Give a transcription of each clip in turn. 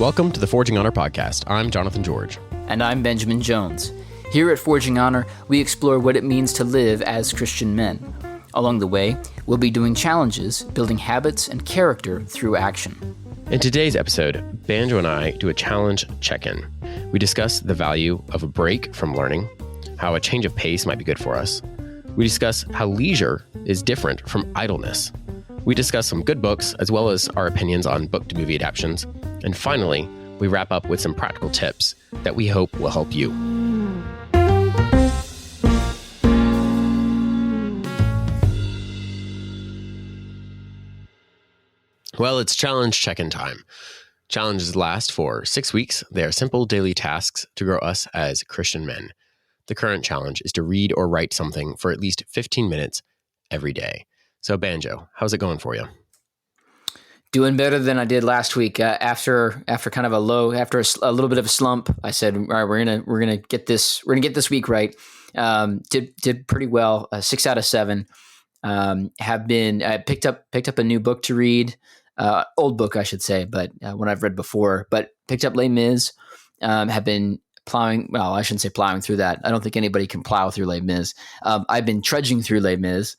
Welcome to the Forging Honor podcast. I'm Jonathan George. And I'm Benjamin Jones. Here at Forging Honor, we explore what it means to live as Christian men. Along the way, we'll be doing challenges, building habits and character through action. In today's episode, Banjo and I do a challenge check-in. We discuss the value of a break from learning, how a change of pace might be good for us. We discuss how leisure is different from idleness. We discuss some good books, as well as our opinions on book-to-movie adaptations. And finally, we wrap up with some practical tips that we hope will help you. Well, it's challenge check-in time. Challenges last for 6 weeks. They are simple daily tasks to grow us as Christian men. The current challenge is to read or write something for at least 15 minutes every day. So, Banjo, how's it going for you? Doing better than I did last week. After kind of a little bit of a slump, I said, "All right, we're gonna get this week right." Did pretty well. 6 out of 7. Have been picked up a new book to read, old book I should say, but one I've read before. But picked up Les Mis. Have been plowing. Well, I shouldn't say plowing through that. I don't think anybody can plow through Les Mis. I've been trudging through Les Mis,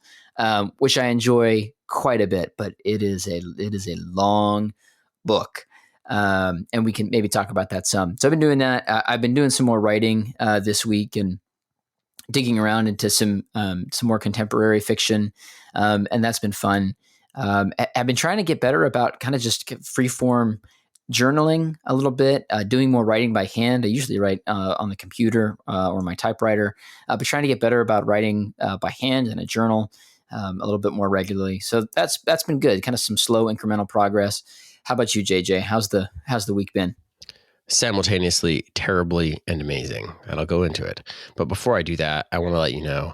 which I enjoy quite a bit, but it is a long book, and we can maybe talk about that some. So I've been doing that. I've been doing some more writing this week and digging around into some more contemporary fiction, and that's been fun. I've been trying to get better about kind of just freeform journaling a little bit, doing more writing by hand. I usually write on the computer or my typewriter, but trying to get better about writing by hand in a journal a little bit more regularly. So that's been good. Kind of some slow incremental progress. How about you, JJ? How's the week been? Simultaneously terribly and amazing, and I'll go into it. But before I do that, I want to let you know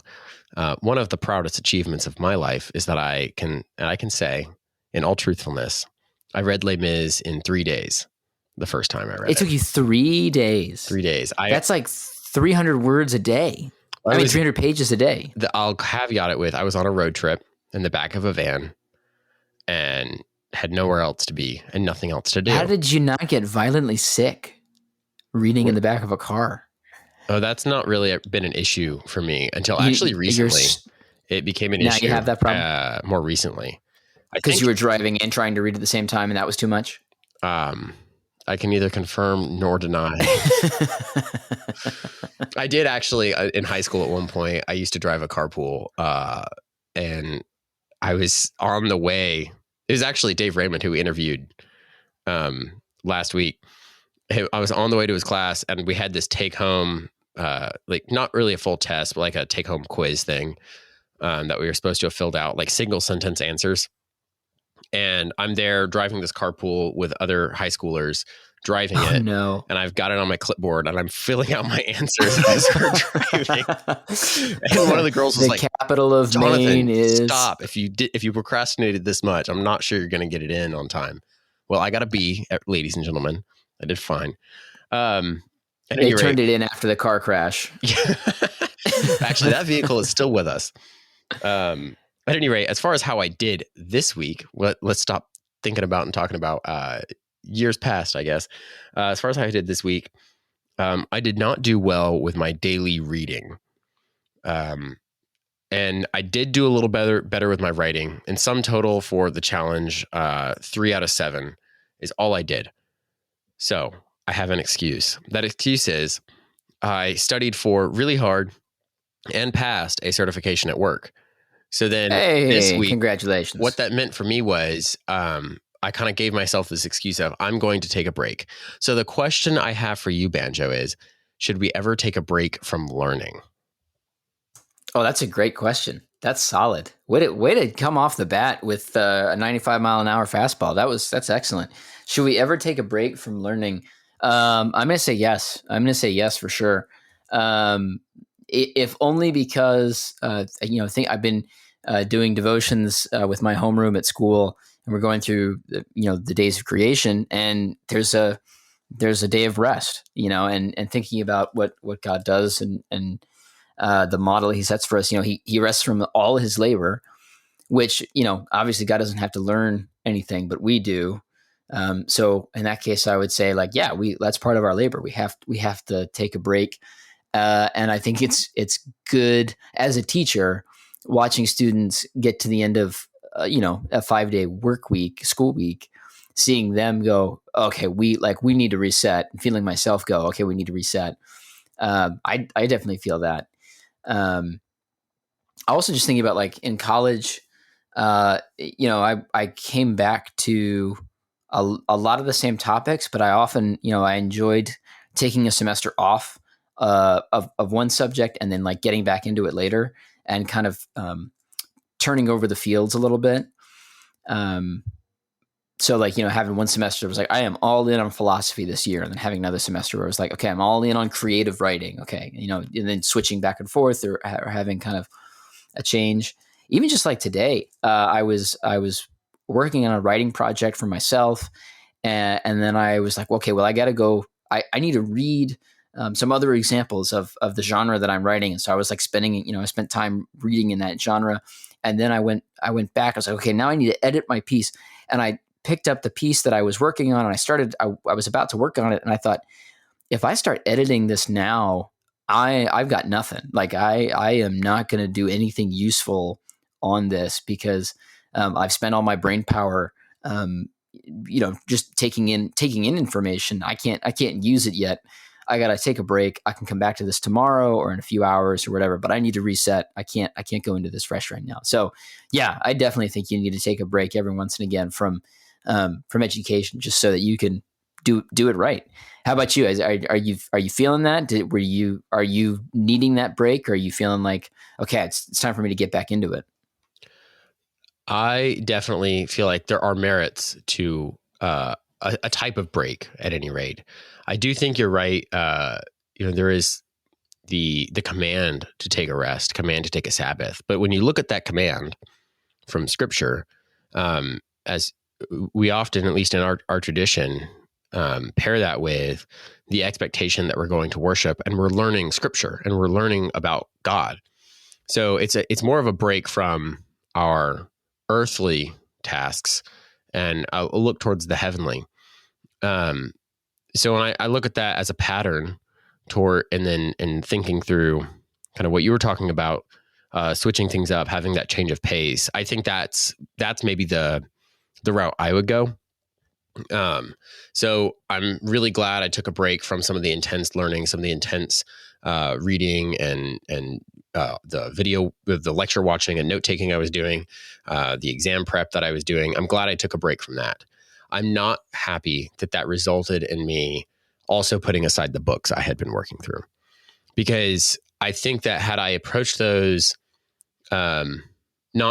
one of the proudest achievements of my life is that I can say, in all truthfulness, I read Les Mis in 3 days. The first time I read it. It took you 3 days. 3 days. That's like 300 words a day. 300 pages a day. I'll caveat it with, I was on a road trip in the back of a van and had nowhere else to be and nothing else to do. How did you not get violently sick reading in the back of a car? Oh, that's not really been an issue for me until actually recently. It became an issue. Now you have that problem? More recently. Because you were driving and trying to read at the same time and that was too much? I can neither confirm nor deny. I did actually, in high school at one point, I used to drive a carpool, and I was on the way. It was actually Dave Raymond who we interviewed last week. I was on the way to his class, and we had this take-home, like not really a full test, but like a take-home quiz thing that we were supposed to have filled out, like single-sentence answers. And I'm there driving this carpool with other high schoolers driving it. No. And I've got it on my clipboard and I'm filling out my answers as we're driving. And one of the girls was like, "The capital of Jonathan, Maine is..." Stop. If you procrastinated this much, I'm not sure you're going to get it in on time. Well, I got a B, ladies and gentlemen. I did fine. They turned it in after the car crash. Actually, that vehicle is still with us. At any rate, as far as how I did this week, let's stop thinking about and talking about years past, I guess. As far as how I did this week, I did not do well with my daily reading. And I did do a little better with my writing. In sum total for the challenge, 3 out of 7 is all I did. So I have an excuse. That excuse is I studied for really hard and passed a certification at work. So then this week, congratulations. What that meant for me was I kind of gave myself this excuse of I'm going to take a break. So the question I have for you, Banjo, is should we ever take a break from learning? Oh, that's a great question. That's solid. Way to come off the bat with a 95 mile an hour fastball. That's excellent. Should we ever take a break from learning? I'm going to say yes. I'm going to say yes for sure. If only because I think I've been doing devotions with my homeroom at school, and we're going through the days of creation, and there's a day of rest, and thinking about what God does and the model He sets for us. He rests from all His labor, which obviously God doesn't have to learn anything, but we do. So in that case, I would say like, yeah, that's part of our labor. We have to take a break. And I think it's good as a teacher watching students get to the end of a 5-day work week, school week, seeing them go, okay, we need to reset, and feeling myself go, okay, we need to reset. I definitely feel that. I also just thinking about like in college, I came back to a lot of the same topics, but I often, I enjoyed taking a semester off of one subject and then like getting back into it later and kind of turning over the fields a little bit. So like, having one semester was like, I am all in on philosophy this year. And then having another semester where I was like, okay, I'm all in on creative writing. Okay. And then switching back and forth or having kind of a change. Even just like today, I was working on a writing project for myself. And then I was like, okay, well, I got to go. I need to read some other examples of the genre that I'm writing. And so I was like I spent time reading in that genre. And then I went back. I was like, okay, now I need to edit my piece. And I picked up the piece that I was working on, and I was about to work on it. And I thought, if I start editing this now, I've got nothing. Like I am not going to do anything useful on this because I've spent all my brain power, just taking in information. I can't use it yet. I got to take a break. I can come back to this tomorrow or in a few hours or whatever, but I need to reset. I can't go into this fresh right now. So yeah, I definitely think you need to take a break every once and again from education, just so that you can do it right. How about you? Are you feeling that? Are you needing that break? Or are you feeling like, okay, it's time for me to get back into it? I definitely feel like there are merits to a type of break at any rate. I do think you're right. There is the command to take a rest, command to take a Sabbath. But when you look at that command from Scripture, as we often, at least in our tradition, pair that with the expectation that we're going to worship and we're learning Scripture and we're learning about God. So it's more of a break from our earthly tasks and I'll look towards the heavenly. So when I look at that as a pattern and thinking through kind of what you were talking about, switching things up, having that change of pace, I think that's maybe the route I would go. So I'm really glad I took a break from some of the intense learning, some of the intense reading and the lecture watching and note taking I was doing, the exam prep that I was doing. I'm glad I took a break from that. I'm not happy that resulted in me also putting aside the books I had been working through, because I think that had I approached those, not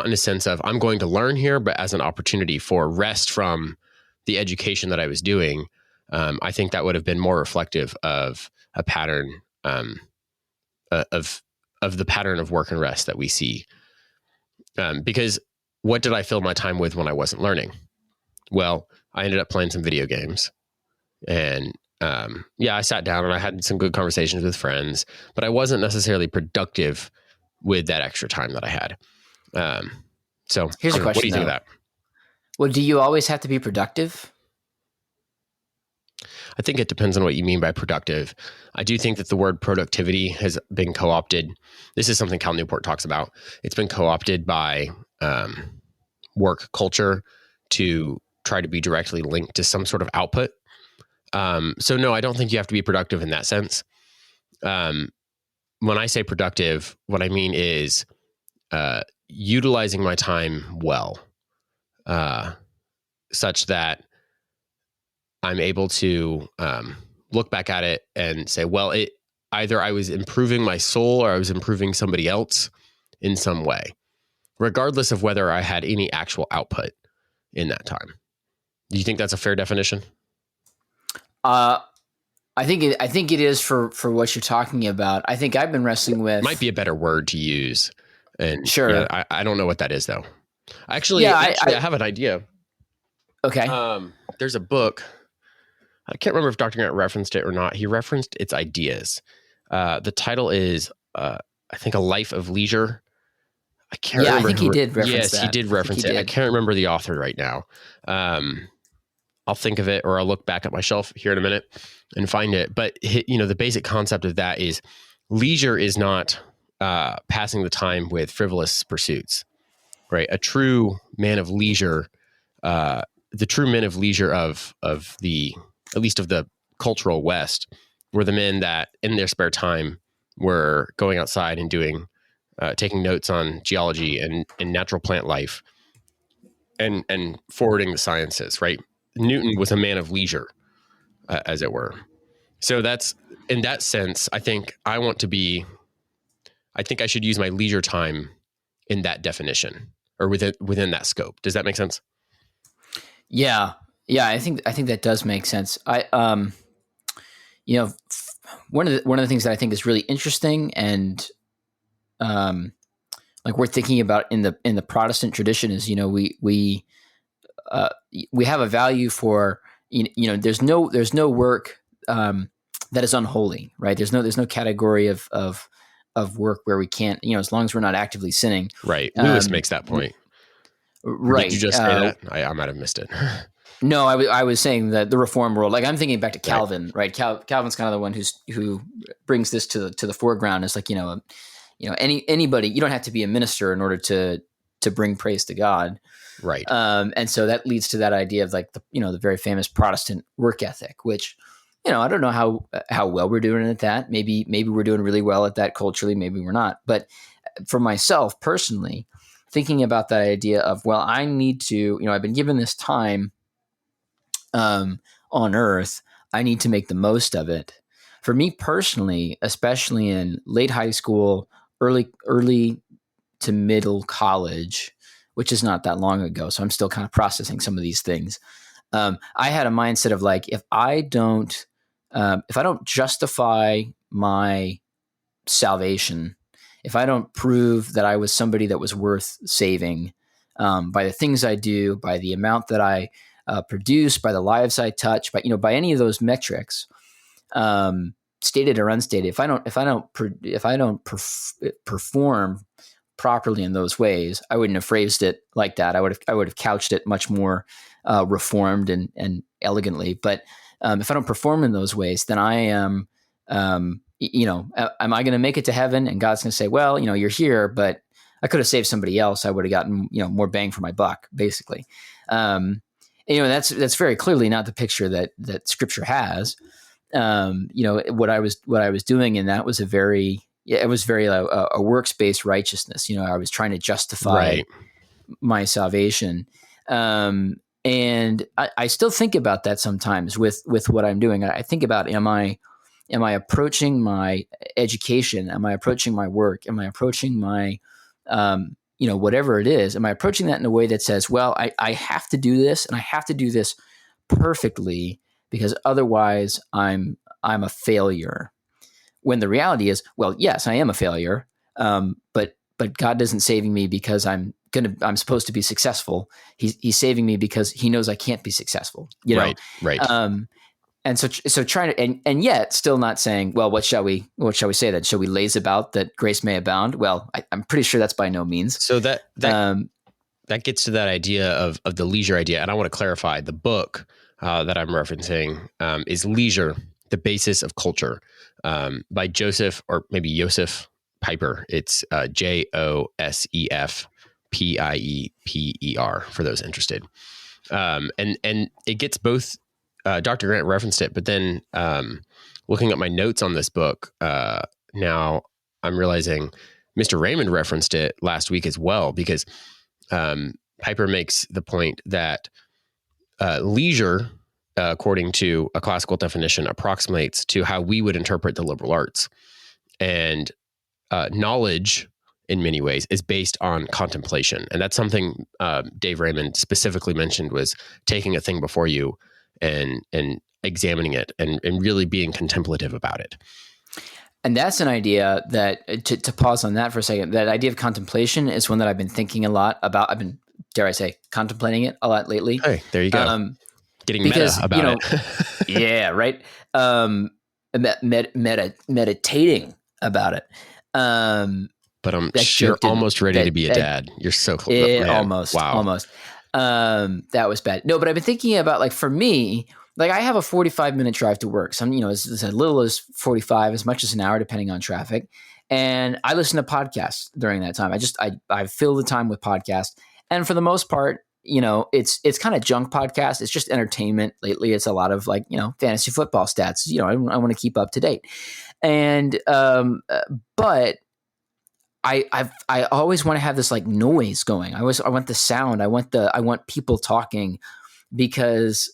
in a sense of I'm going to learn here, but as an opportunity for rest from the education that I was doing, I think that would have been more reflective of a pattern of the pattern of work and rest that we see. Because what did I fill my time with when I wasn't learning? Well, I ended up playing some video games, and I sat down and I had some good conversations with friends, but I wasn't necessarily productive with that extra time that I had. So here's a question. What do you think of that? Well, do you always have to be productive? I think it depends on what you mean by productive. I do think that the word productivity has been co-opted. This is something Cal Newport talks about. It's been co-opted by work culture to try to be directly linked to some sort of output. So no, I don't think you have to be productive in that sense. When I say productive, what I mean is utilizing my time well, such that I'm able to look back at it and say, well, either I was improving my soul or I was improving somebody else in some way, regardless of whether I had any actual output in that time. Do you think that's a fair definition? I think it is for what you're talking about. I think I've been wrestling with. Might be a better word to use. And sure. Yeah, I don't know what that is though. Actually, I have an idea. Okay. There's a book. I can't remember if Dr. Grant referenced it or not. He referenced its ideas. The title is, I think, A Life of Leisure. I can't remember. I think he did reference that. Yes, he did reference it. I can't remember the author right now. I'll think of it, or I'll look back at my shelf here in a minute and find it. But the basic concept of that is leisure is not passing the time with frivolous pursuits, right? A true man of leisure, the true men of leisure of the, at least of the cultural West, were the men that in their spare time were going outside and doing, taking notes on geology and natural plant life, and forwarding the sciences, right? Newton was a man of leisure, as it were. So that's, in that sense, I think I should use my leisure time in that definition, or within that scope. Does that make sense? Yeah. Yeah. I think that does make sense. One of the things that I think is really interesting and, like we're thinking about in the Protestant tradition is, we have a value for, there's no work, that is unholy, right? There's no category of work where we can't, as long as we're not actively sinning. Right. Lewis makes that point. Right. Did you just say that? I might have missed it. No, I was saying that the Reform world, like I'm thinking back to Calvin, right? Calvin's kind of the one who brings this to the foreground. It's like, anybody, you don't have to be a minister in order to bring praise to God. Right. And so that leads to that idea of like the very famous Protestant work ethic, which, I don't know how well we're doing at that. Maybe we're doing really well at that culturally. Maybe we're not. But for myself personally, thinking about that idea of, well, I need to, I've been given this time on earth, I need to make the most of it. For me personally, especially in late high school, early to middle college, which is not that long ago, so I'm still kind of processing some of these things. I had a mindset of like, if I don't justify my salvation, if I don't prove that I was somebody that was worth saving by the things I do, by the amount that I produce, by the lives I touch, by any of those metrics, stated or unstated, if I don't perform properly in those ways, I wouldn't have phrased it like that. I would have couched it much more reformed and elegantly. But if I don't perform in those ways, then I am, am I going to make it to heaven? And God's going to say, well, you're here, but I could have saved somebody else. I would have gotten, more bang for my buck, basically. That's very clearly not the picture that Scripture has. What I was doing, and that was a very works-based righteousness. I was trying to justify my salvation. And I still think about that sometimes with what I'm doing. I think about, am I approaching my education? Am I approaching my work? Am I approaching my, whatever it is? Am I approaching that in a way that says, well, I have to do this, and I have to do this perfectly, because otherwise I'm a failure. When the reality is, well, yes, I am a failure, but God isn't saving me because I'm supposed to be successful. He's saving me because He knows I can't be successful. Right. And so trying to, and yet still not saying, well, what shall we say then? Shall we laze about that grace may abound? Well, I'm pretty sure that's by no means. So that gets to that idea of the leisure idea. And I want to clarify, the book that I'm referencing is Leisure, the Basis of Culture, by Joseph, or maybe Joseph Piper. It's Joseph Pieper for those interested. And it gets both, Dr. Grant referenced it, but then looking at my notes on this book, now I'm realizing Mr. Raymond referenced it last week as well, because Piper makes the point that leisure, according to a classical definition, approximates to how we would interpret the liberal arts. And knowledge, in many ways, is based on contemplation. And that's something Dave Raymond specifically mentioned, was taking a thing before you and examining it and really being contemplative about it. And that's an idea that, to pause on that for a second, that idea of contemplation is one that I've been thinking a lot about. I've been, dare I say, contemplating it a lot lately. Hey, there you go. Getting meta about it. Yeah, right. Meditating about it. But you're almost ready to be a dad. You're so close. Almost. That was bad. No, but I've been thinking about, like, for me, like, I have a 45-minute drive to work. Some, it's as little as 45, as much as an hour, depending on traffic. And I listen to podcasts during that time. I fill the time with podcasts. And for the most part, it's kind of junk podcast. It's just entertainment. Lately, it's a lot of, like, fantasy football stats. I want to keep up to date. And, but I always want to have this, like, noise going. I want the sound. I want people talking, because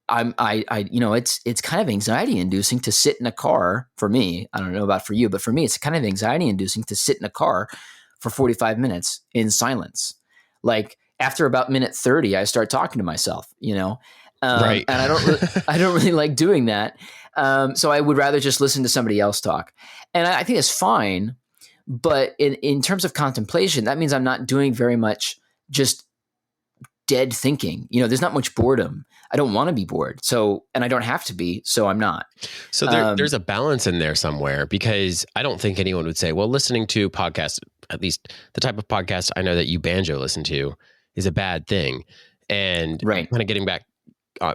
it's kind of anxiety inducing to sit in a car for me. I don't know about for you, but for me, it's kind of anxiety inducing to sit in a car for 45 minutes in silence. Like, after about minute 30, I start talking to myself, Right. and I don't really like doing that. So I would rather just listen to somebody else talk. And I think it's fine. But in terms of contemplation, that means I'm not doing very much just dead thinking. There's not much boredom. I don't want to be bored. And I don't have to be, so I'm not. So there's a balance in there somewhere, because I don't think anyone would say, well, listening to podcasts, at least the type of podcast I know that you Banjo listen to, is a bad thing. And right. kind of getting back,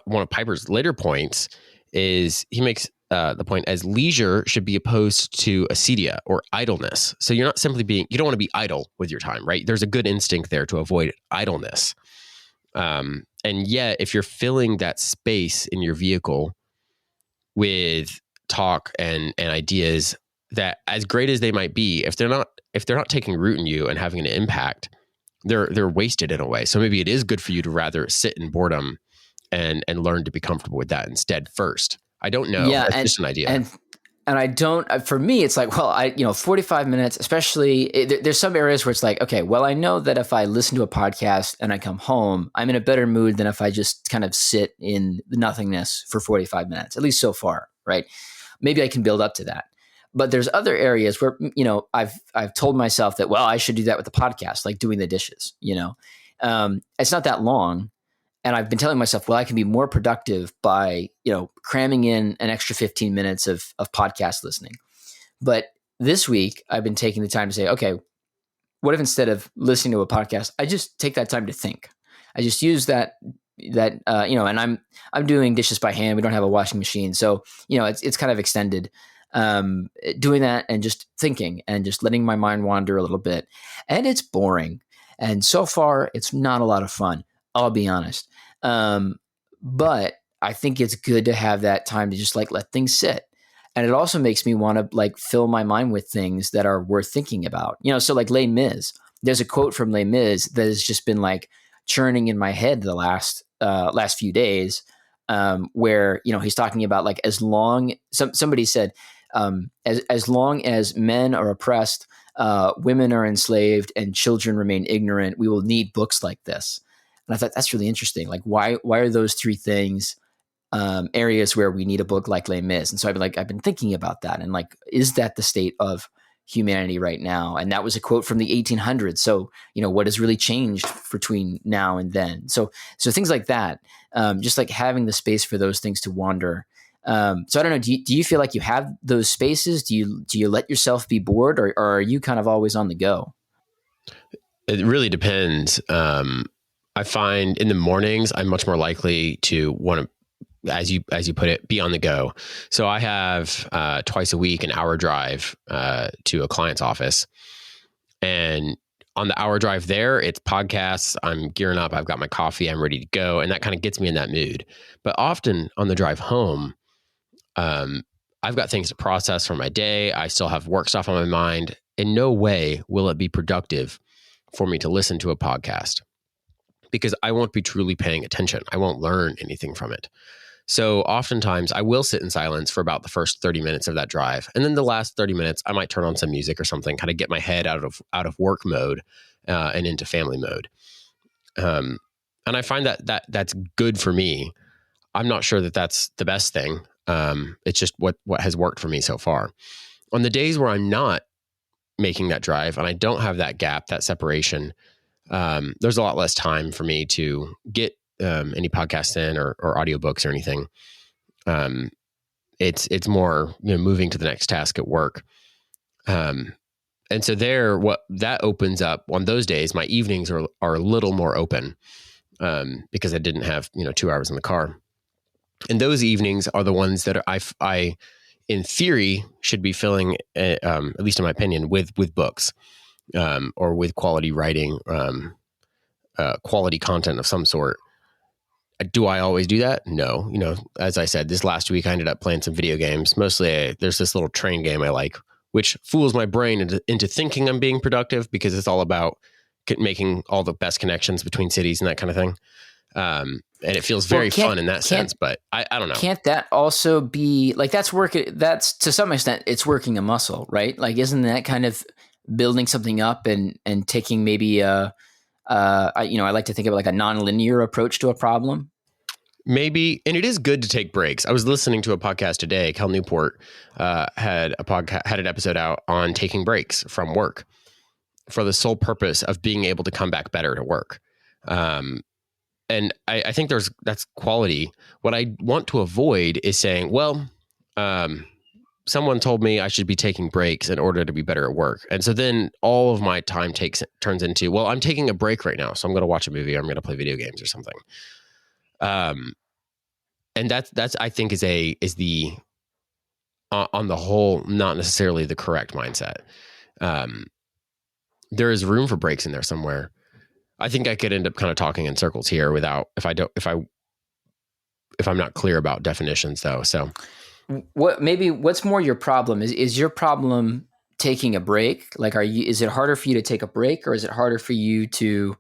one of Piper's later points is he makes the point as leisure should be opposed to acedia, or idleness. So you're not simply you don't want to be idle with your time, right? There's a good instinct there to avoid idleness. And yet, if you're filling that space in your vehicle with talk and ideas, that, as great as they might be, if they're not taking root in you and having an impact, they're wasted in a way. So maybe it is good for you to rather sit in boredom and learn to be comfortable with that instead first. I don't know. Yeah, It's just an idea. And I don't, for me, it's like, well, 45 minutes, especially, there's some areas where it's like, okay, well, I know that if I listen to a podcast and I come home, I'm in a better mood than if I just kind of sit in the nothingness for 45 minutes, at least so far, right? Maybe I can build up to that. But there's other areas where, I've told myself that, well, I should do that with the podcast, like doing the dishes, it's not that long. And I've been telling myself, well, I can be more productive by, cramming in an extra 15 minutes of podcast listening. But this week, I've been taking the time to say, okay, what if instead of listening to a podcast, I just take that time to think? I just use that, and I'm doing dishes by hand. We don't have a washing machine. So, it's kind of extended, doing that and just thinking and just letting my mind wander a little bit. And it's boring. And so far, it's not a lot of fun. I'll be honest. But I think it's good to have that time to just, like, let things sit. And it also makes me want to, like, fill my mind with things that are worth thinking about. So like Les Mis, there's a quote from Les Mis that has just been, like, churning in my head the last few days, where, he's talking about, like, somebody said, as long as men are oppressed, women are enslaved, and children remain ignorant, we will need books like this. And I thought that's really interesting. Like, why are those three things areas where we need a book like Les Mis? And so I've been thinking about that, and, like, is that the state of humanity right now? And that was a quote from the 1800s. So, what has really changed between now and then? So things like that, just like having the space for those things to wander. So I don't know. Do you feel like you have those spaces? Do you let yourself be bored, or are you kind of always on the go? It really depends. I find in the mornings, I'm much more likely to want to, as you put it, be on the go. So I have twice a week an hour drive to a client's office, and on the hour drive there, it's podcasts. I'm gearing up. I've got my coffee. I'm ready to go, and that kind of gets me in that mood. But often on the drive home, I've got things to process from my day. I still have work stuff on my mind. In no way will it be productive for me to listen to a podcast, because I won't be truly paying attention. I won't learn anything from it. So oftentimes I will sit in silence for about the first 30 minutes of that drive. And then the last 30 minutes, I might turn on some music or something, kind of get my head out of work mode and into family mode. And I find that's good for me. I'm not sure that that's the best thing. It's just what has worked for me so far. On the days where I'm not making that drive and I don't have that gap, that separation, there's a lot less time for me to get any podcasts in or audiobooks or anything. It's more, moving to the next task at work. And so what that opens up on those days, my evenings are a little more open. because I didn't have 2 hours in the car. And those evenings are the ones that I in theory should be filling, at least in my opinion, with books, or with quality writing, quality content of some sort. Do I always do that? No. As I said, this last week I ended up playing some video games. Mostly, there's this little train game I like, which fools my brain into thinking I'm being productive, because it's all about making all the best connections between cities and that kind of thing. And it feels very fun in that sense, but I don't know. Can't that also be like, that's to some extent, it's working a muscle, right? Like, isn't that kind of building something up and taking maybe I like to think of it like a nonlinear approach to a problem. Maybe, and it is good to take breaks. I was listening to a podcast today. Cal Newport had an episode out on taking breaks from work for the sole purpose of being able to come back better to work. And I think that's quality. What I want to avoid is saying, well, someone told me I should be taking breaks in order to be better at work. And so then all of my time turns into, well, I'm taking a break right now, so I'm going to watch a movie, or I'm going to play video games or something. And that's I think is the on the whole, not necessarily the correct mindset. There is room for breaks in there somewhere. I think I could end up kind of talking in circles here if I'm not clear about definitions though. So what's more your problem? Is your problem taking a break? Like, is it harder for you to take a break, or is it harder for you to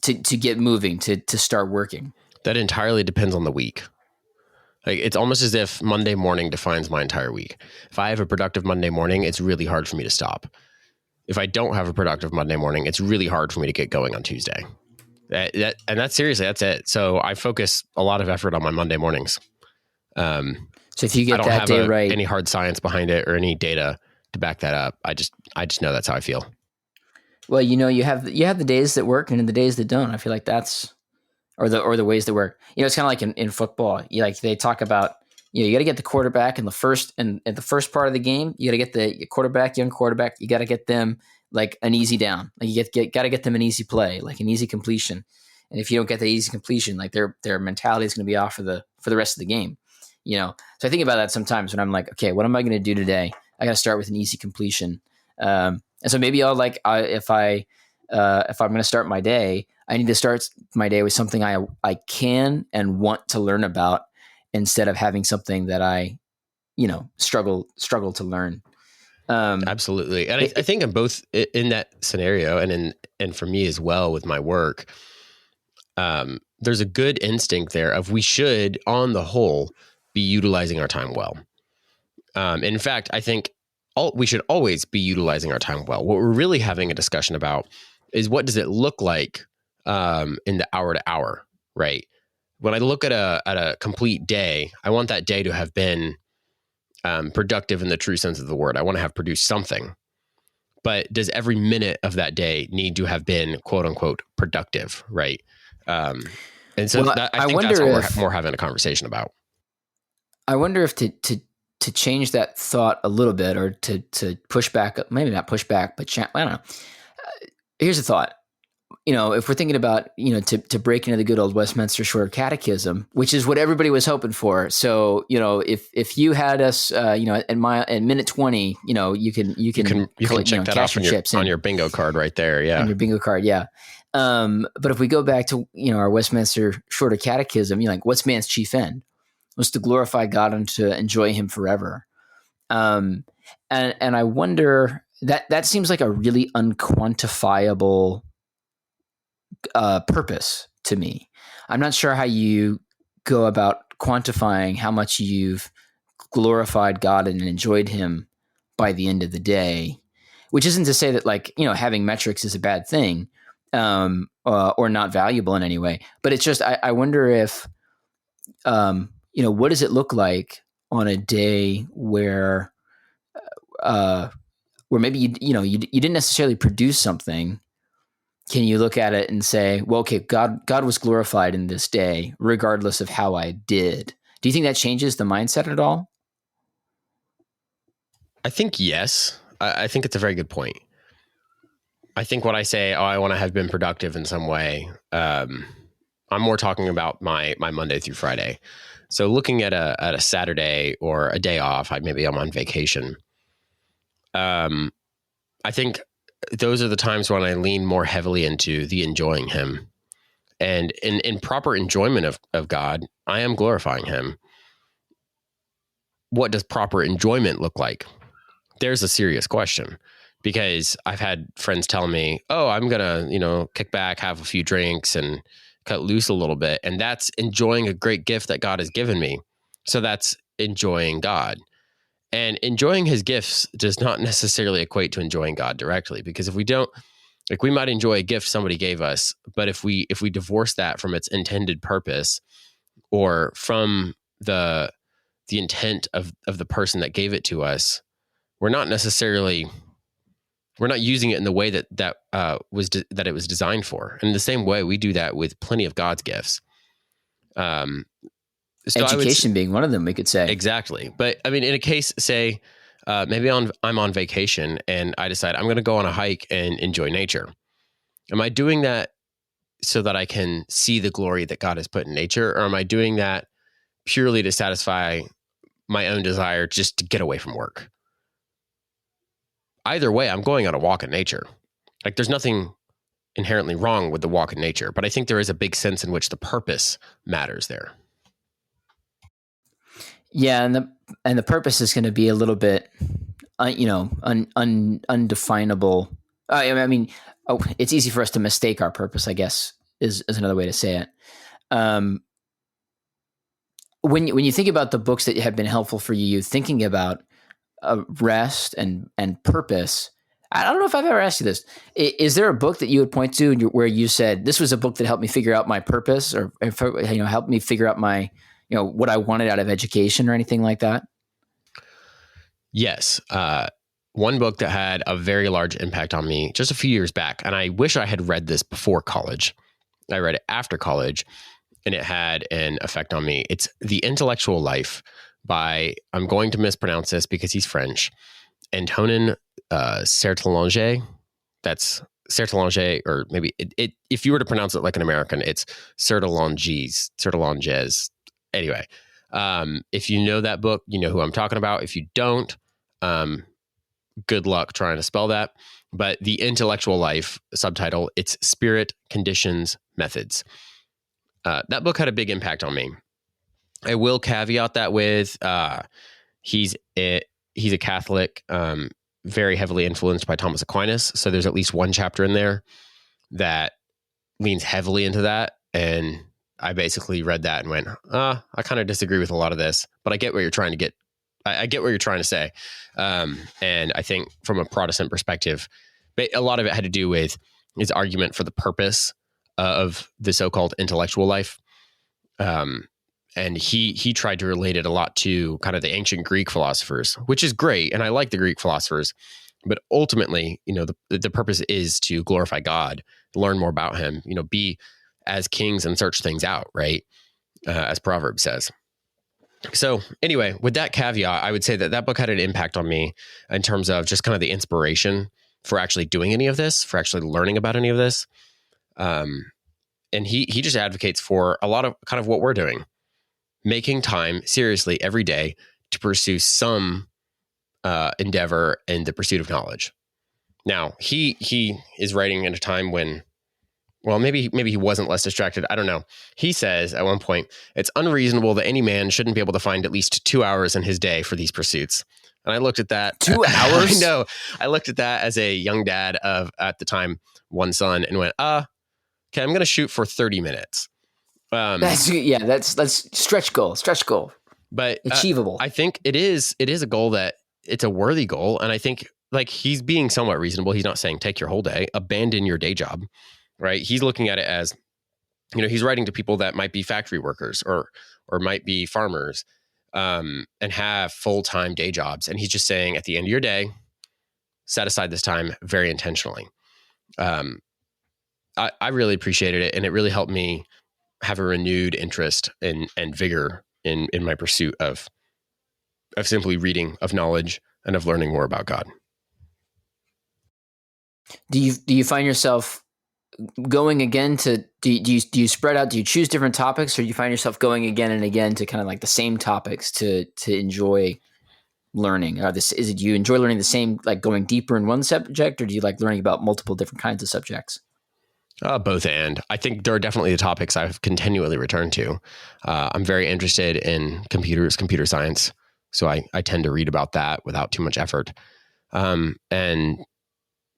get moving, to start working? That entirely depends on the week. Like, it's almost as if Monday morning defines my entire week. If I have a productive Monday morning, it's really hard for me to stop. If I don't have a productive Monday morning, it's really hard for me to get going on Tuesday. That's seriously, that's it. So I focus a lot of effort on my Monday mornings. So if you get I don't that have day right, any hard science behind it or any data to back that up. I just know that's how I feel. Well, you have the days that work and the days that don't. I feel like that's or the ways that work. It's kind of like in football. They talk about, you got to get the quarterback in the first part of the game. You got to get the young quarterback. You got to get them like an easy down. Like, you got to get them an easy play, like an easy completion. And if you don't get the easy completion, like their mentality is going to be off for the rest of the game. So I think about that sometimes when I'm like, okay, what am I going to do today? I got to start with an easy completion. And so maybe if I'm going to start my day, I need to start my day with something I can and want to learn about, instead of having something that I, struggle to learn. Absolutely. And I think in both, in that scenario and for me as well with my work, there's a good instinct there of we should, on the whole, be utilizing our time well. In fact, I think we should always be utilizing our time well. What we're really having a discussion about is, what does it look like in the hour to hour, right? When I look at a complete day, I want that day to have been productive in the true sense of the word. I want to have produced something. But does every minute of that day need to have been, quote unquote, productive, right? And so I think that's what we're more having a conversation about. I wonder if to change that thought a little bit, or to push back, maybe not push back, but I don't know. Here's a thought. If we're thinking about, to break into the good old Westminster Short Catechism, which is what everybody was hoping for. So, if you had us, at minute 20, you can check that off on your bingo card right there. Yeah. On your bingo card. Yeah. But if we go back to, our Westminster Shorter Catechism, what's man's chief end? Was to glorify God and to enjoy him forever. And I wonder, that seems like a really unquantifiable purpose to me. I'm not sure how you go about quantifying how much you've glorified God and enjoyed him by the end of the day, which isn't to say that, having metrics is a bad thing, or not valuable in any way, but it's just, I wonder if, what does it look like on a day where maybe you didn't necessarily produce something. Can you look at it and say, well, okay, God was glorified in this day, regardless of how I did? Do you think that changes the mindset at all? I think yes. I think it's a very good point. I think when I say, oh, I want to have been productive in some way, I'm more talking about my Monday through Friday. So looking at a Saturday or a day off, maybe I'm on vacation. I think those are the times when I lean more heavily into the enjoying him. And in proper enjoyment of God, I am glorifying him. What does proper enjoyment look like? There's a serious question, because I've had friends tell me, oh, I'm going to, kick back, have a few drinks and cut loose a little bit. And that's enjoying a great gift that God has given me. So that's enjoying God. And enjoying his gifts does not necessarily equate to enjoying God directly, because if we don't, like, we might enjoy a gift somebody gave us, but if we divorce that from its intended purpose, or from the intent of the person that gave it to us, we're not using it in the way that it was designed for. And in the same way, we do that with plenty of God's gifts. So Education being one of them, we could say. Exactly. But I mean, in a case, say, maybe I'm on vacation and I decide I'm going to go on a hike and enjoy nature. Am I doing that so that I can see the glory that God has put in nature? Or am I doing that purely to satisfy my own desire just to get away from work? Either way, I'm going on a walk in nature. Like, there's nothing inherently wrong with the walk in nature, but I think there is a big sense in which the purpose matters there. Yeah, and the purpose is going to be a little bit, undefinable. I mean, it's easy for us to mistake our purpose, I guess, is another way to say it. When you think about the books that have been helpful for you, thinking about rest and purpose, I don't know if I've ever asked you this. Is there a book that you would point to where you said, this was a book that helped me figure out my purpose, or helped me figure out my, what I wanted out of education or anything like that? Yes. One book that had a very large impact on me just a few years back, and I wish I had read this before college. I read it after college, and it had an effect on me. It's The Intellectual Life by, I'm going to mispronounce this because he's French, Antonin Sertalanger. That's Sertalanger, or maybe if you were to pronounce it like an American, it's Sertalanges. Anyway, if you know that book, you know who I'm talking about. If you don't, good luck trying to spell that. But The Intellectual Life, subtitle, it's Spirit, Conditions, Methods. That book had a big impact on me. I will caveat that with he's a Catholic, very heavily influenced by Thomas Aquinas. So there's at least one chapter in there that leans heavily into that. And I basically read that and went, I kind of disagree with a lot of this, but I get where you're trying to get. I get what you're trying to say. And I think from a Protestant perspective, a lot of it had to do with his argument for the purpose of the so-called intellectual life. And he tried to relate it a lot to kind of the ancient Greek philosophers, which is great. And I like the Greek philosophers, but ultimately, the purpose is to glorify God, learn more about him, be as kings and search things out, right? As Proverbs says. So anyway, with that caveat, I would say that book had an impact on me in terms of just kind of the inspiration for actually doing any of this, for actually learning about any of this. And he just advocates for a lot of kind of what we're doing, making time seriously every day to pursue some endeavor in the pursuit of knowledge. Now, he is writing at a time when, well, maybe he wasn't less distracted. I don't know. He says at one point, it's unreasonable that any man shouldn't be able to find at least 2 hours in his day for these pursuits. And I looked at that. 2 hours? I know. I looked at that as a young dad of, at the time, one son, and went, okay, I'm going to shoot for 30 minutes. That's stretch goal, but achievable. I think it is a goal that it's a worthy goal. And I think, like, he's being somewhat reasonable. He's not saying take your whole day, abandon your day job. Right. He's looking at it as, he's writing to people that might be factory workers or might be farmers and have full-time day jobs. And he's just saying at the end of your day, set aside this time very intentionally. I really appreciated it. And it really helped me have a renewed interest and vigor in my pursuit of simply reading, of knowledge, and of learning more about God. Do you find yourself going again to do you spread out? Do you choose different topics, or do you find yourself going again and again to kind of like the same topics to enjoy learning? Or this is it? Do you enjoy learning the same, like going deeper in one subject, or do you like learning about multiple different kinds of subjects? Both, and I think there are definitely the topics I've continually returned to. I'm very interested in computer science, so I tend to read about that without too much effort. And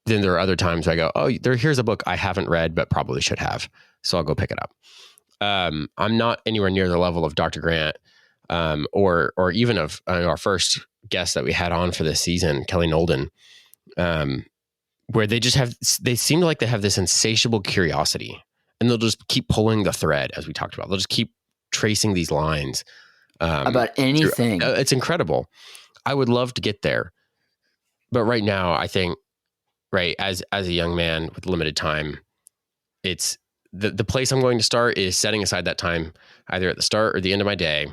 then there are other times I go, oh, here's a book I haven't read but probably should have, so I'll go pick it up. I'm not anywhere near the level of Dr. Grant, or even of our first guest that we had on for this season, Kelly Nolden. Where they seem like they have this insatiable curiosity, and they'll just keep pulling the thread, as we talked about. They'll just keep tracing these lines About anything. It's incredible. I would love to get there, but right now, I think, right, as a young man with limited time, it's the place I'm going to start is setting aside that time either at the start or the end of my day,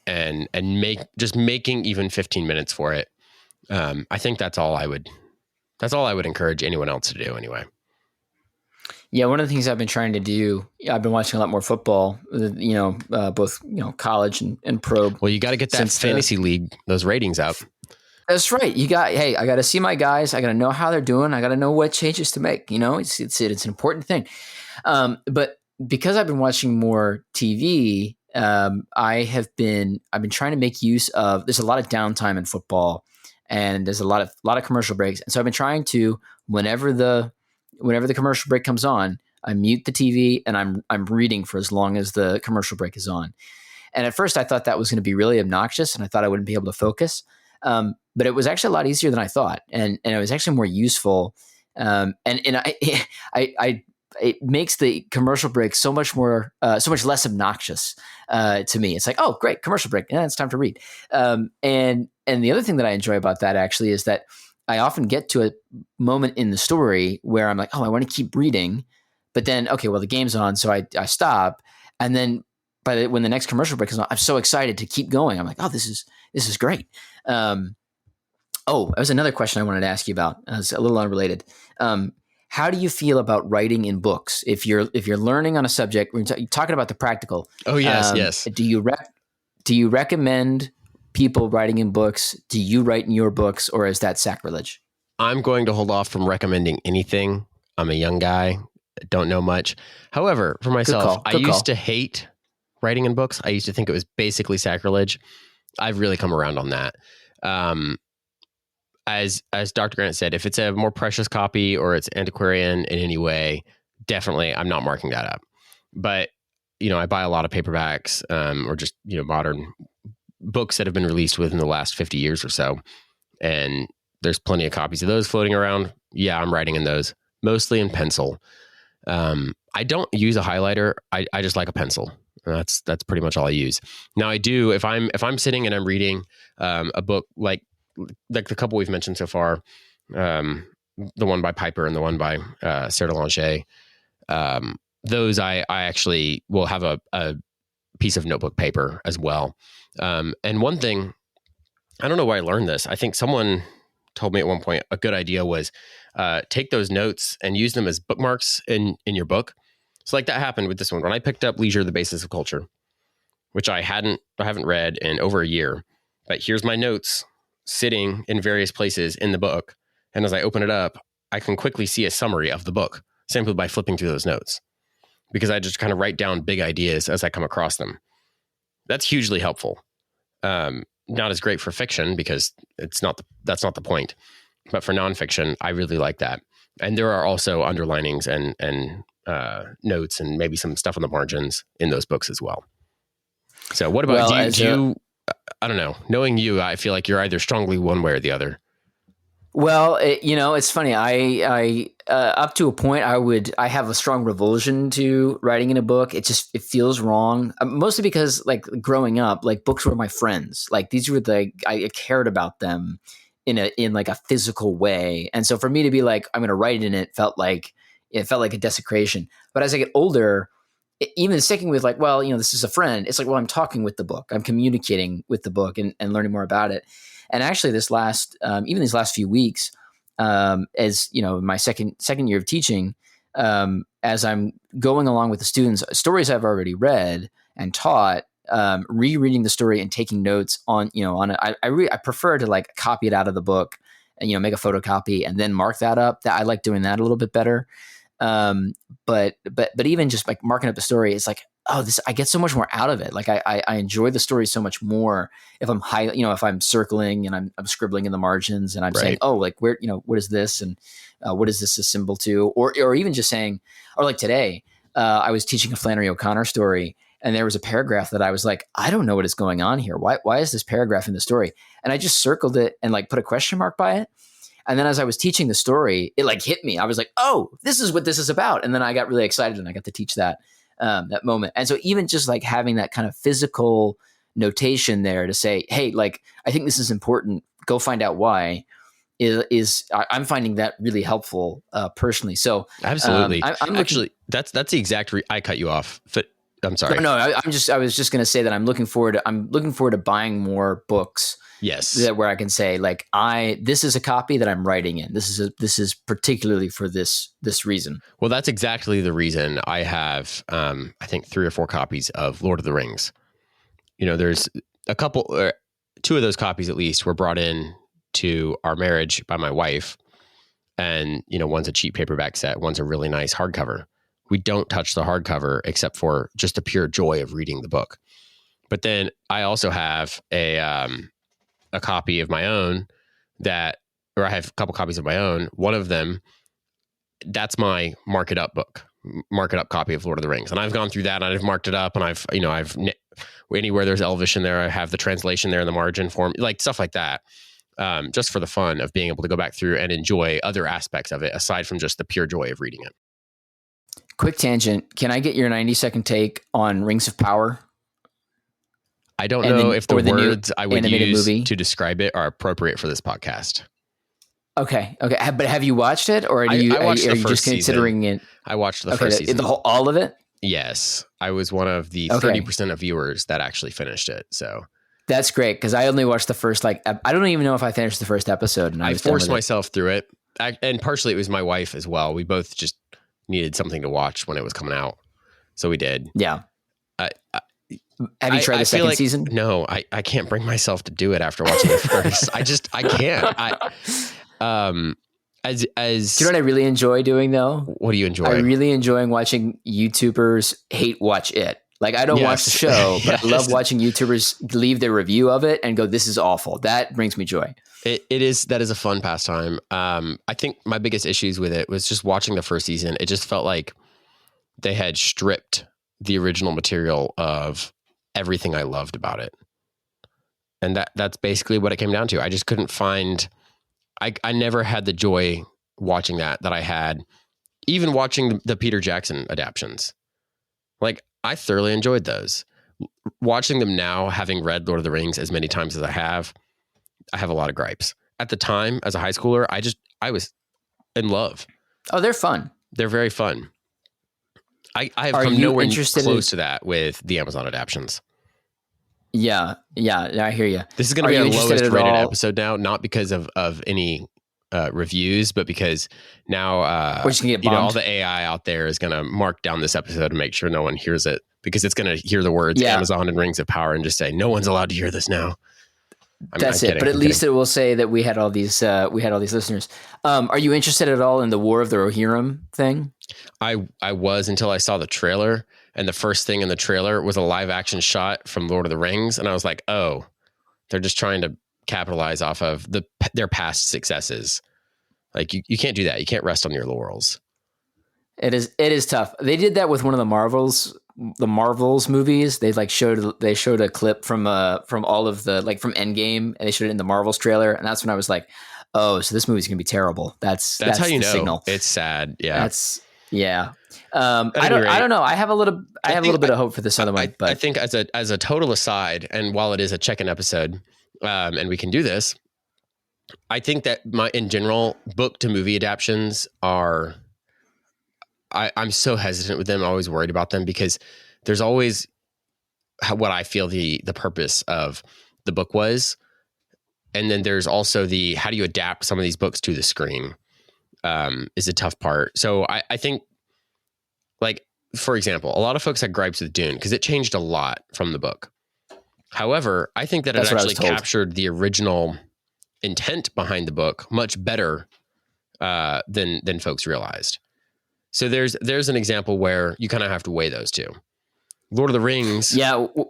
and making even 15 minutes for it. I think that's all I would encourage anyone else to do anyway. Yeah, one of the things I've been trying to do, I've been watching a lot more football, both college and pro. Well, you got to get that fantasy league, those ratings up. That's right. I got to see my guys. I got to know how they're doing. I got to know what changes to make. It's an important thing. But because I've been watching more TV, I've been trying to make use of. There's a lot of downtime in football, and there's a lot of commercial breaks. And so I've been trying to, whenever the commercial break comes on, I mute the TV and I'm reading for as long as the commercial break is on. And at first I thought that was going to be really obnoxious, and I thought I wouldn't be able to focus. But it was actually a lot easier than I thought, and it was actually more useful. And it makes the commercial break so much less obnoxious to me. It's like, oh, great, commercial break. Yeah, it's time to read. And the other thing that I enjoy about that actually is that I often get to a moment in the story where I'm like, oh, I want to keep reading, but then, okay, well, the game's on, so I stop. And then when the next commercial break is on, I'm so excited to keep going. I'm like, oh, this is great. That was another question I wanted to ask you about. It's a little unrelated. How do you feel about writing in books? If you're learning on a subject, we're talking about the practical. Oh, yes, yes. Do you recommend people writing in books? Do you write in your books, or is that sacrilege? I'm going to hold off from recommending anything. I'm a young guy, don't know much. However, for myself, I used to hate writing in books. I used to think it was basically sacrilege. I've really come around on that. As Dr. Grant said, if it's a more precious copy or it's antiquarian in any way, definitely I'm not marking that up. But, I buy a lot of paperbacks, or just, modern books that have been released within the last 50 years or so. And there's plenty of copies of those floating around. Yeah, I'm writing in those, mostly in pencil. I don't use a highlighter. I just like a pencil. That's pretty much all I use. Now I do, if I'm sitting and I'm reading a book like the couple we've mentioned so far, the one by Piper and the one by Sarah Delanchet, those I actually will have a piece of notebook paper as well. And one thing, I don't know where I learned this. I think someone told me at one point a good idea was take those notes and use them as bookmarks in your book. So like that happened with this one. When I picked up Leisure, the Basis of Culture, which I haven't read in over a year, but here's my notes sitting in various places in the book. And as I open it up, I can quickly see a summary of the book simply by flipping through those notes, because I just kind of write down big ideas as I come across them. That's hugely helpful. Not as great for fiction, because that's not the point. But for nonfiction, I really like that. And there are also underlinings and notes and maybe some stuff on the margins in those books as well. So what about you? I don't know. Knowing you, I feel like you're either strongly one way or the other. Well, it's funny. I up to a point, I have a strong revulsion to writing in a book. It feels wrong, mostly because like growing up, like books were my friends. Like these were I cared about them in like a physical way. And so for me to be like, I'm going to write in it felt like a desecration. But as I get older, even sticking with like, well, this is a friend. It's like, well, I'm talking with the book. I'm communicating with the book and learning more about it. And actually these last few weeks, as you know, my second year of teaching, as I'm going along with the students, stories I've already read and taught, rereading the story and taking notes on, on it. I prefer to like copy it out of the book and, make a photocopy and then mark that up. That I like doing that a little bit better. But even just like marking up the story, it's like, oh, I get so much more out of it. Like I enjoy the story so much more if I'm if I'm circling and I'm scribbling in the margins and I'm saying, oh, like where, what is this? And what is this a symbol to? Or even just saying, or like today, I was teaching a Flannery O'Connor story and there was a paragraph that I was like, I don't know what is going on here. Why is this paragraph in the story? And I just circled it and like put a question mark by it. And then as I was teaching the story, it like hit me. I was like, oh, this is what this is about. And then I got really excited and I got to teach that moment. And so even just like having that kind of physical notation there to say, hey, like, I think this is important. Go find out why is I'm finding that really helpful personally. So absolutely. I'm actually, that's the exact, I cut you off. I'm sorry. No, I was just going to say that I'm looking forward to buying more books. Yes. Where I can say like, this is a copy that I'm writing in. This is particularly for this reason. Well, that's exactly the reason I have, I think 3 or 4 copies of Lord of the Rings. There's a couple, 2 of those copies at least were brought in to our marriage by my wife. And, one's a cheap paperback set. One's a really nice hardcover. We don't touch the hardcover except for just the pure joy of reading the book. But then I also have a copy of my own or I have a couple copies of my own. One of them, that's my mark it up copy of Lord of the Rings. And I've gone through that and I've marked it up and I've anywhere there's Elvish in there, I have the translation there in the margin form, like stuff like that. Just for the fun of being able to go back through and enjoy other aspects of it aside from just the pure joy of reading it. Quick tangent. Can I get your 90-second take on Rings of Power? I don't know if the words I would use to describe it are appropriate for this podcast. Okay. But have you watched it, or are you just considering it? I watched the first season. All of it? Yes. I was one of the 30% of viewers that actually finished it. So that's great because I only watched the first, I don't even know if I finished the first episode. And I forced myself through it. And partially it was my wife as well. We both just needed something to watch when it was coming out. So we did. Yeah. Have you tried the second season? No, I can't bring myself to do it after watching the first. I can't. Do you know what I really enjoy doing though? What do you enjoy? I really enjoy watching YouTubers hate watch it. Like I don't watch the show, but I love watching YouTubers leave their review of it and go, "This is awful." That brings me joy. That is a fun pastime. I think my biggest issues with it was just watching the first season. It just felt like they had stripped the original material of everything I loved about it. And that's basically what it came down to. I just couldn't find, I never had the joy watching that I had, even watching the Peter Jackson adaptions. Like I thoroughly enjoyed those. Watching them now, having read Lord of the Rings as many times as I have a lot of gripes. At the time, as a high schooler, I was in love. Oh, they're fun. They're very fun. I have come nowhere close to that with the Amazon adaptions. Yeah, I hear you. This is going to be our lowest rated episode now, not because of any reviews, but because now we're just gonna get bombed. All the AI out there is going to mark down this episode and make sure no one hears it because it's going to hear the words Amazon and Rings of Power and just say no one's allowed to hear this now. That's it. But at least it will say that we had all these listeners. Are you interested at all in the War of the Rohirrim thing? I was until I saw the trailer, and the first thing in the trailer was a live action shot from Lord of the Rings, and I was like, oh, they're just trying to capitalize off of their past successes. Like you can't do that. You can't rest on your laurels. It is tough. They did that with one of the Marvels movies. They showed a clip from all of the from Endgame, and they showed it in the Marvels trailer, and that's when I was like, oh, so this movie's gonna be terrible. That's how you know signal. It's sad. Yeah. I don't know. I have a little bit of hope for this other one, but I think as a total aside, and while it is a check-in episode, and we can do this, I think that in general, book to movie adaptions are. I'm so hesitant with them. I'm always worried about them because there's always what I feel the purpose of the book was. And then there's also the how do you adapt some of these books to the screen is a tough part. So I think, like, for example, a lot of folks had gripes with Dune because it changed a lot from the book. However, I think that That's it what I was actually told. captured the original intent behind the book much better than folks realized. So there's an example where you kind of have to weigh those two. Lord of the Rings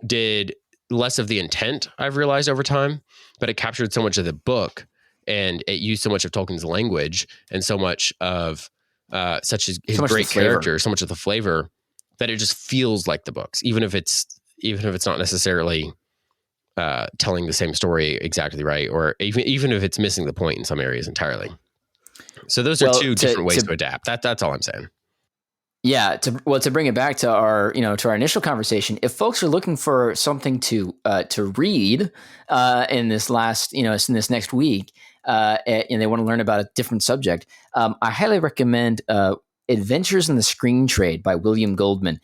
did less of the intent, I've realized over time, but it captured so much of the book, and it used so much of Tolkien's language and so much of such as his great character, so much of the flavor, that it just feels like the books, even if it's not necessarily telling the same story exactly right, or even if it's missing the point in some areas entirely. So those are two different ways to adapt. That's all I'm saying. Yeah. To bring it back to our initial conversation, if folks are looking for something to read in this next week, and they want to learn about a different subject, I highly recommend Adventures in the Screen Trade by William Goldman.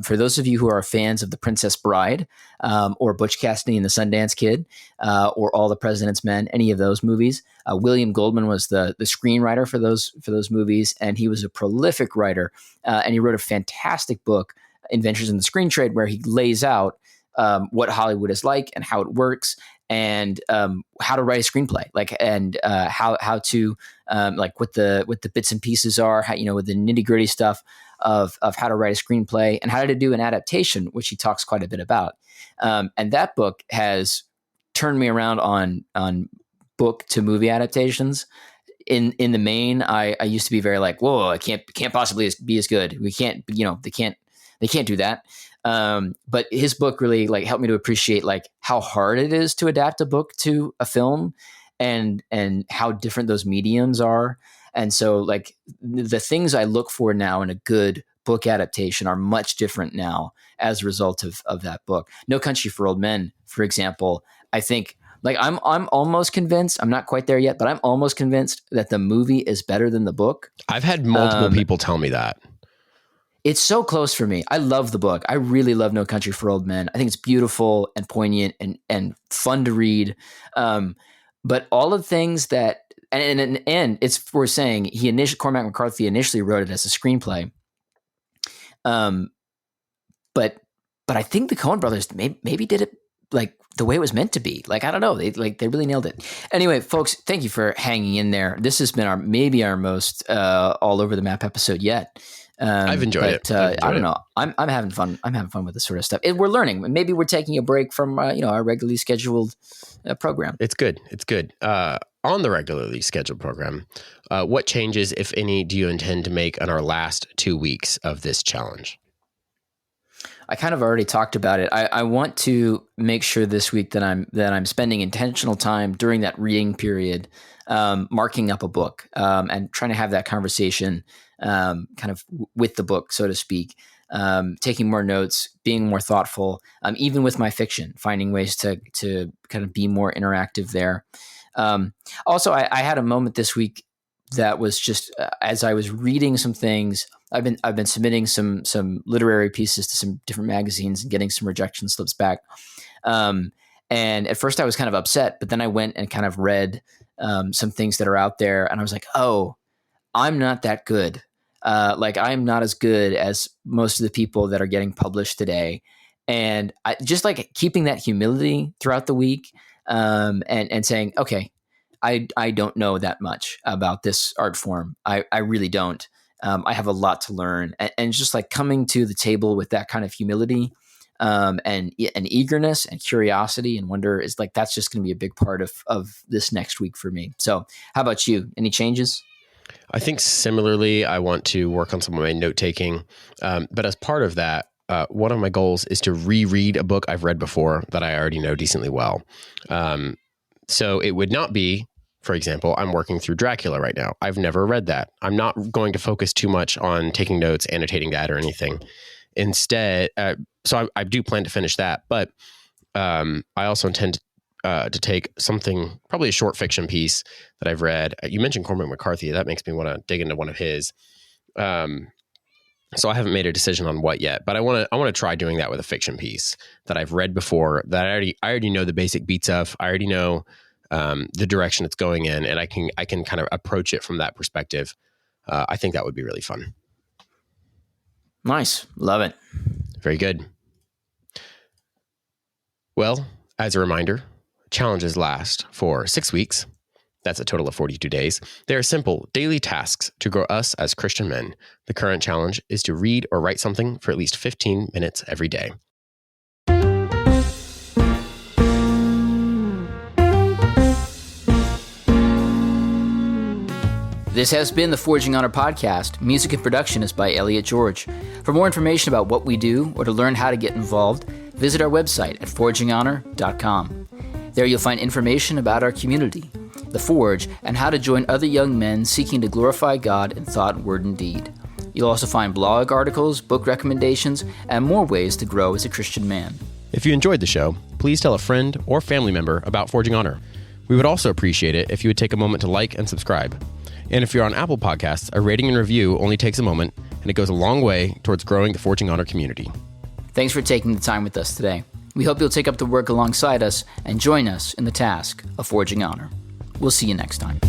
For those of you who are fans of The Princess Bride, or Butch Cassidy and the Sundance Kid, or All the President's Men, any of those movies, William Goldman was the screenwriter for those movies, and he was a prolific writer, and he wrote a fantastic book, Adventures in the Screen Trade, where he lays out what Hollywood is like and how it works, and how to write a screenplay, and how to like what the bits and pieces are, with the nitty gritty stuff of how to write a screenplay and how to do an adaptation, which he talks quite a bit about. And that book has turned me around on book to movie adaptations. In the main, I used to be very like, whoa, I can't possibly be as good. We can't, they can't do that. But his book really helped me to appreciate how hard it is to adapt a book to a film, and how different those mediums are. And so the things I look for now in a good book adaptation are much different now as a result of that book. No Country for Old Men, for example, I think I'm almost convinced, I'm not quite there yet, but I'm almost convinced that the movie is better than the book. I've had multiple people tell me that. It's so close for me. I love the book. I really love No Country for Old Men. I think it's beautiful and poignant and fun to read. But all of the things that, and in the end, it's worth saying, Cormac McCarthy initially wrote it as a screenplay. But I think the Coen brothers maybe did it the way it was meant to be. I don't know. They really nailed it. Anyway, folks, thank you for hanging in there. This has been our most all over the map episode yet. I've enjoyed it. I don't know. I'm having fun. I'm having fun with this sort of stuff. We're learning. Maybe we're taking a break from our regularly scheduled program. It's good. It's good. On the regularly scheduled program, what changes, if any, do you intend to make on our last 2 weeks of this challenge? I kind of already talked about it. I want to make sure this week that I'm spending intentional time during that reading period, marking up a book, and trying to have that conversation kind of with the book, so to speak, taking more notes, being more thoughtful, even with my fiction, finding ways to kind of be more interactive there. Also, I had a moment this week that was just as I was reading some things. I've been submitting some literary pieces to some different magazines and getting some rejection slips back. And at first I was kind of upset, but then I went and kind of read some things that are out there, and I was like, oh, I'm not that good. I'm not as good as most of the people that are getting published today. And I just keeping that humility throughout the week, and saying, okay, I don't know that much about this art form. I really don't. I have a lot to learn, and just coming to the table with that kind of humility, and eagerness and curiosity and wonder is that's just going to be a big part of this next week for me. So how about you? Any changes? I think similarly, I want to work on some of my note taking. But as part of that, one of my goals is to reread a book I've read before that I already know decently well. So it would not be, for example, I'm working through Dracula right now. I've never read that. I'm not going to focus too much on taking notes, annotating that or anything. Instead, so I do plan to finish that, but I also intend to take something, probably a short fiction piece that I've read. You mentioned Cormac McCarthy. That makes me want to dig into one of his. So I haven't made a decision on what yet, but I want to try doing that with a fiction piece that I've read before, that I already know the basic beats of. I already know the direction it's going in, and I can kind of approach it from that perspective. I think that would be really fun. Nice. Love it. Very good. Well, as a reminder, challenges last for 6 weeks. That's a total of 42 days. They are simple daily tasks to grow us as Christian men. The current challenge is to read or write something for at least 15 minutes every day. This has been the Forging Honor podcast. Music and production is by Elliot George. For more information about what we do or to learn how to get involved, visit our website at forginghonor.com. There you'll find information about our community, The Forge, and how to join other young men seeking to glorify God in thought, word, and deed. You'll also find blog articles, book recommendations, and more ways to grow as a Christian man. If you enjoyed the show, please tell a friend or family member about Forging Honor. We would also appreciate it if you would take a moment to like and subscribe. And if you're on Apple Podcasts, a rating and review only takes a moment, and it goes a long way towards growing the Forging Honor community. Thanks for taking the time with us today. We hope you'll take up the work alongside us and join us in the task of Forging Honor. We'll see you next time.